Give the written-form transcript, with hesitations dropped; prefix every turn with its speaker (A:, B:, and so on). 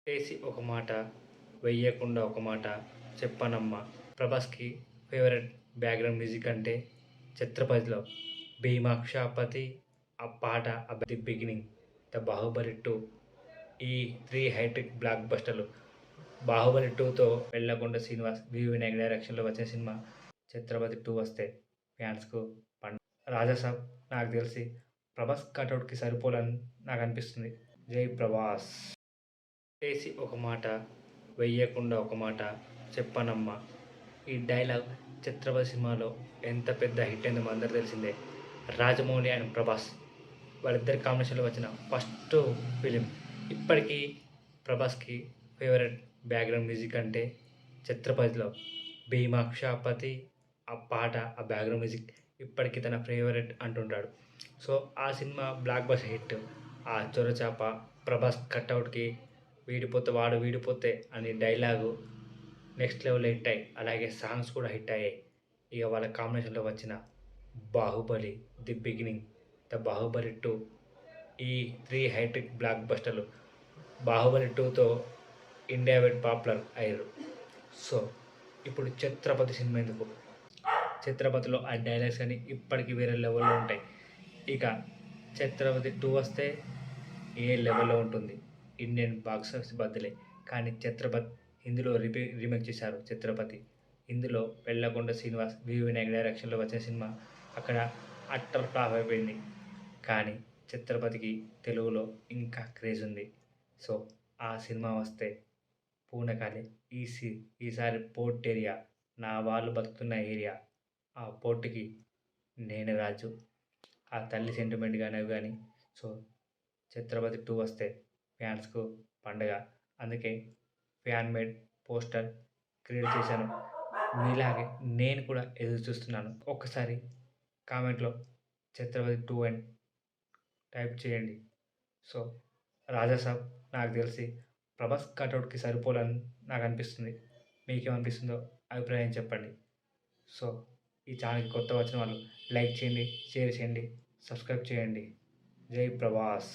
A: చేసి ఒక మాట, వెయ్యకుండా ఒక మాట చెప్పనమ్మా. 'ప్రభాస్‌కి ఫేవరెట్ బ్యాక్‌గ్రౌండ్ మ్యూజిక్ అంటే 'ఛత్రపతిలో' 'భీమాక్షపతి' ఆ పాట ది బిగినింగ్, 'ద బాహుబలి 2' ఈ 3 హైటెక్ బ్లాక్ బస్టర్‌లు. 'బాహుబలి 2'తో వెళ్ళకొండ శ్రీనివాస్, వి. వినాయక్ డైరెక్షన్‌లో వచ్చిన సినిమా 'ఛత్రపతి 2' వస్తే ఫ్యాన్స్‌కు పండగ. 'రాజాసాబ్' నాకు తెలిసి 'ప్రభాస్' కటౌట్‌కి సరిపోలని నాకనిపిస్తుంది. జై ప్రభాస్! చేసి ఒక మాట, వెయ్యకుండా ఒక మాట చెప్పనమ్మా. ఈ డైలాగ్ 'ఛత్రపతి' సినిమాలో ఎంత పెద్ద హిట్ అయిందో మనందరికీ తెలిసిందే. రాజమౌళి అండ్ ప్రభాస్ వాళ్ళిద్దరి కాంబినేషన్‌లో వచ్చిన ఫస్ట్ ఫిలిం. ఇప్పటికీ ప్రభాస్‌కి ఫేవరెట్ బ్యాక్‌గ్రౌండ్ మ్యూజిక్ అంటే 'ఛత్రపతిలో' 'భీమాక్షపతి' ఆ పాట, ఆ బ్యాక్‌గ్రౌండ్ మ్యూజిక్ ఇప్పటికి తన ఫేవరెట్ అంటుంటాడు. సో, ఆ సినిమా బ్లాక్ బస్టర్ హిట్. ఆ చొరచాప, ప్రభాస్ కటౌట్‌కి వాడు వీడిపోతే అనే డైలాగు నెక్స్ట్ లెవెల్‌లో హిట్ అయ్యాయి. అలాగే సాంగ్స్ కూడా హిట్ అయ్యాయి. ఇక వాళ్ళ కాంబినేషన్‌లో వచ్చిన 'Baahubali', 'the beginning', 'the Baahubali 2' ఈ 3 హైటెక్ బ్లాక్ బస్టర్‌లు. 'బాహుబలి 2'తో ఇండియా వైడ్ పాపులర్ అయ్యారు. సో, ఇప్పుడు 'ఛత్రపతి' సినిమా ఎందుకు? 'ఛత్రపతిలో' ఆ డైలాగ్స్ అన్నీ ఇప్పటికి వేరే లెవెల్‌లో ఉంటాయి. ఇక 'ఛత్రపతి 2' వస్తే ఏ లెవెల్‌లో ఉంటుంది. ఇండియన్ బాక్స్ ఆఫీస్ బద్దలే. కానీ 'ఛత్రపతి' హిందీలో రీమేక్ చేశారు 'ఛత్రపతి'. ఇందులో వెల్లకొండ శ్రీనివాస్, వి. వినాయక్ డైరెక్షన్‌లో వచ్చిన సినిమా అక్కడ అట్టర్ ఫ్లాప్ అయిపోయింది. కానీ 'ఛత్రపతికి' తెలుగులో ఇంకా క్రేజ్ ఉంది. సో, ఆ సినిమా వస్తే పూనకాలే. ఈసారి పోర్ట్ ఏరియా, నా వాళ్ళు బతుకుతున్న ఏరియా, ఆ పోర్ట్‌కి నేనే రాజు. ఆ తల్లి సెంటిమెంట్ గాని అవి గాని. సో, 'ఛత్రపతి 2' వస్తే ఫ్యాన్స్‌కు పండగ. అందుకే ఫ్యాన్ మేడ్ పోస్టర్ క్రియేట్ చేశాను. మీలాగే నేను కూడా ఎదురు చూస్తున్నాను. ఒక్కసారి కామెంట్‌లో 'ఛత్రపతి 2' అని టైప్ చేయండి. సో, 'రాజాసాబ్' నాకు తెలిసి 'ప్రభాస్' కటౌట్‌కి సరిపోలని నాకనిపిస్తుంది. మీకేమనిపిస్తుందో అభిప్రాయం చెప్పండి. సో, ఈ ఛానల్‌కి కొత్తగా వచ్చిన వాళ్ళు లైక్ చేయండి, షేర్ చేయండి, సబ్స్క్రైబ్ చేయండి. జై ప్రభాస్!